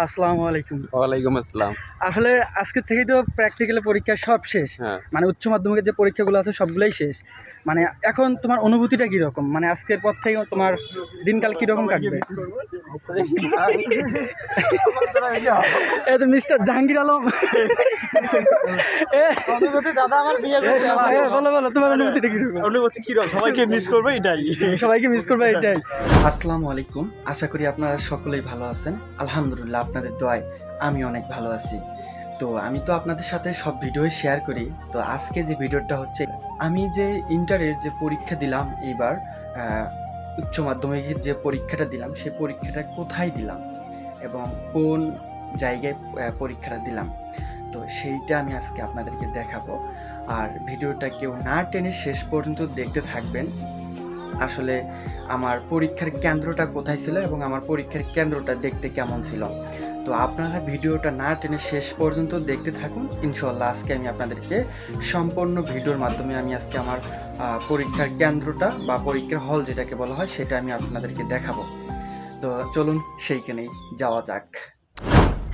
আসসালামু আলাইকুম। ওয়ালাইকুম আসসালাম। আসলে আজকে থেকেই তো প্র্যাকটিক্যাল পরীক্ষা সব শেষ। হ্যাঁ। মানে উচ্চ মাধ্যমিকের যে পরীক্ষাগুলো আছে সবগুলোই শেষ। মানে এখন তোমার অনুভূতিটা কীরকম? মানে আজকের পর থেকে তোমার দিনকাল কীরকম কাটবে? এই তো মিস্টার জাহাঙ্গীর আলম। দাদা আমার বিয়ে বলো তোমার অনুভূতিটা কীরকম? অনুভূতি কিরকম? সবাইকে মিস করবো এটাই। সবাইকে মিস করবে এটাই। আসসালামু আলাইকুম, আশা করি আপনারা সকলেই ভালো আছেন। আলহামদুলিল্লাহ, আপনাদের দোয়ায় আমি অনেক ভালো আছি। তো আমি তো আপনাদের সাথে সব ভিডিও শেয়ার করি। তো আজকে যে ভিডিওটা হচ্ছে, আমি যে ইন্টারের যে পরীক্ষা দিলাম এইবার, উচ্চ মাধ্যমিকের যে পরীক্ষাটা দিলাম, সেই পরীক্ষাটা কোথায় দিলাম এবং কোন জায়গায় পরীক্ষাটা দিলাম, তো সেইটা আমি আজকে আপনাদেরকে দেখাবো। আর ভিডিওটা কেউ না টেনে শেষ পর্যন্ত দেখতে থাকবেন। আসলে আমার পরীক্ষার কেন্দ্রটা কোথায় ছিল এবং আমার পরীক্ষার কেন্দ্রটা দেখতে কেমন ছিল, তো আপনারা ভিডিওটা না টেনে শেষ পর্যন্ত দেখতে থাকুন। ইনশাল্লাহ আজকে আমি আপনাদেরকে সম্পূর্ণ ভিডিওর মাধ্যমে আমি আজকে আমার পরীক্ষার কেন্দ্রটা বা পরীক্ষার হল যেটাকে বলা হয় সেটা আমি আপনাদেরকে দেখাবো। তো চলুন সেইখানেই যাওয়া যাক।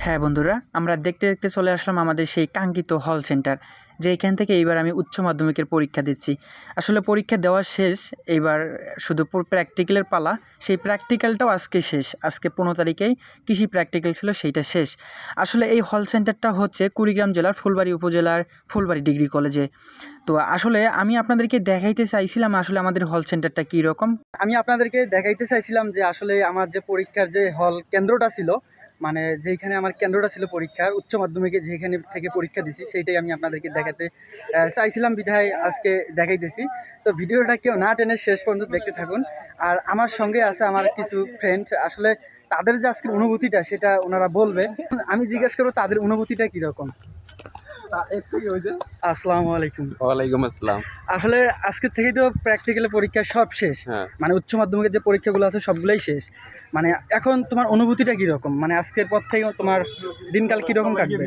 হ্যাঁ বন্ধুরা, আমরা দেখতে দেখতে চলে আসলাম আমাদের সেই কাঙ্ক্ষিত হল সেন্টার, যেখান থেকে এইবার আমি উচ্চ মাধ্যমিকের পরীক্ষা দিচ্ছি। আসলে পরীক্ষা দেওয়া শেষ, এইবার শুধু প্র্যাকটিক্যালের পালা। সেই প্র্যাকটিক্যালটাও আজকে শেষ, আজকে 15 তারিখেই কৃষি প্র্যাকটিক্যাল ছিল, সেইটা শেষ। আসলে এই হল সেন্টারটা হচ্ছে কুড়িগ্রাম জেলার ফুলবাড়ি উপজেলার ফুলবাড়ি ডিগ্রি কলেজে। তো আসলে আমি আপনাদেরকে দেখাইতে চাইছিলাম আসলে আমাদের হল সেন্টারটা কী রকম। আমি আপনাদেরকে দেখাইতে চাইছিলাম যে আসলে আমার যে পরীক্ষার যে হল কেন্দ্রটা ছিল, মানে যেখানে আমার কেন্দ্রটা ছিল পরীক্ষার, উচ্চ মাধ্যমিকে যেখানে থেকে পরীক্ষা দিছি, সেইটাই আমি আপনাদেরকে দেখাতে চাইছিলাম, বিধায় আজকে দেখাইতেছি। তো ভিডিওটা কেউ না টেনে শেষ পর্যন্ত দেখতে থাকুন। আর আমার সঙ্গে আছে আমার কিছু ফ্রেন্ড, আসলে তাদের যে আজকের অনুভূতিটা সেটা ওনারা বলবে। আমি জিজ্ঞেস করবো তাদের অনুভূতিটা কীরকম। আসসালামু আলাইকুম। ওয়ালাইকুম আসসালাম। আসলে আজকে থেকেই তো প্র্যাকটিক্যাল পরীক্ষা সব শেষ। হ্যাঁ। মানে উচ্চ মাধ্যমিকের যে পরীক্ষাগুলো আছে সবগুলোই শেষ। মানে এখন তোমার অনুভূতিটা কীরকম? মানে আজকের পর থেকে তোমার দিনকাল কীরকম কাটবে?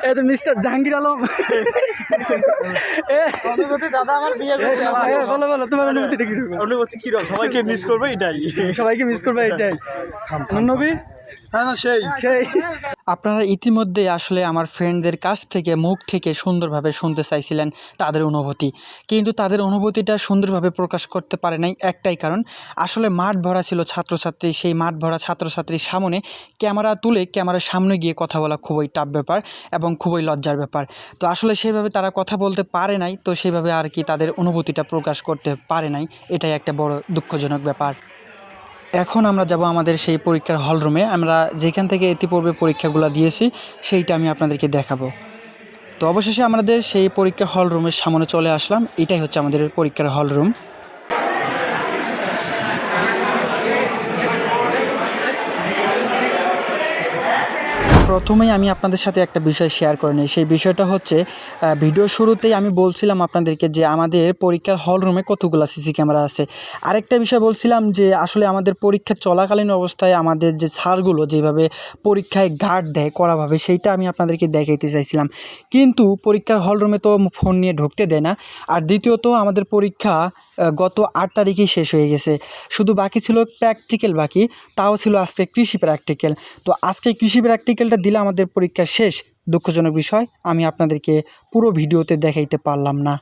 এই তো মিস্টার জাহাঙ্গীর আলম। দাদা আমার বিয়ে বলো তোমার অনুভূতিটা কীরকম? অনুভূতি কিরকম? সবাইকে মিস করবো এটাই। সবাইকে মিস করবে এটাই। নবী সেই আপনারা ইতিমধ্যে আসলে আমার ফ্রেন্ডদের কাছ থেকে মুখ থেকে সুন্দরভাবে শুনতে চাইছিলেন তাদের অনুভূতি, কিন্তু তাদের অনুভূতিটা সুন্দরভাবে প্রকাশ করতে পারে নাই একটাই কারণ, আসলে মাঠ ভরা ছিল ছাত্রছাত্রী। সেই মাঠ ভরা ছাত্রছাত্রীর সামনে ক্যামেরা তুলে ক্যামেরার সামনে গিয়ে কথা বলা খুবই টাফ ব্যাপার এবং খুবই লজ্জার ব্যাপার। তো আসলে সেভাবে তারা কথা বলতে পারে নাই, তো সেভাবে আর কি তাদের অনুভূতিটা প্রকাশ করতে পারে নাই, এটাই একটা বড় দুঃখজনক ব্যাপার। এখন আমরা যাব আমাদের সেই পরীক্ষার হল রুমে। আমরা যেখান থেকে ইতিপূর্বে পরীক্ষাগুলো দিয়েছি সেইটা আমি আপনাদেরকে দেখাবো। তো অবশেষে আমাদের সেই পরীক্ষার হল রুমের সামনে চলে আসলাম। এটাই হচ্ছে আমাদের পরীক্ষার হল রুম। প্রথমেই আমি আপনাদের সাথে একটা বিষয় শেয়ার করে নিই। সেই বিষয়টা হচ্ছে, ভিডিও শুরুতেই আমি বলছিলাম আপনাদেরকে যে আমাদের পরীক্ষার হল রুমে কতগুলো সিসি ক্যামেরা আছে। আরেকটা বিষয় বলছিলাম যে আসলে আমাদের পরীক্ষা চলাকালীন অবস্থায় আমাদের যে স্যারগুলো যেভাবে পরীক্ষায় গার্ড দেয় কড়াভাবে, সেইটা আমি আপনাদেরকে দেখাইতে চাইছিলাম। কিন্তু পরীক্ষার হল রুমে তো ফোন নিয়ে ঢুকতে দেয় না। আর দ্বিতীয়ত আমাদের পরীক্ষা গত 8 তারিখেই শেষ হয়ে গেছে, শুধু বাকি ছিল প্র্যাকটিক্যাল বাকি, তাও ছিল আজকে কৃষি প্র্যাকটিক্যাল। তো আজকে কৃষি প্র্যাকটিক্যালটা দিলে আমাদের পরীক্ষা শেষ। দুঃখজনক বিষয়, আমি আপনাদেরকে পুরো ভিডিওতে দেখাইতে পারলাম না।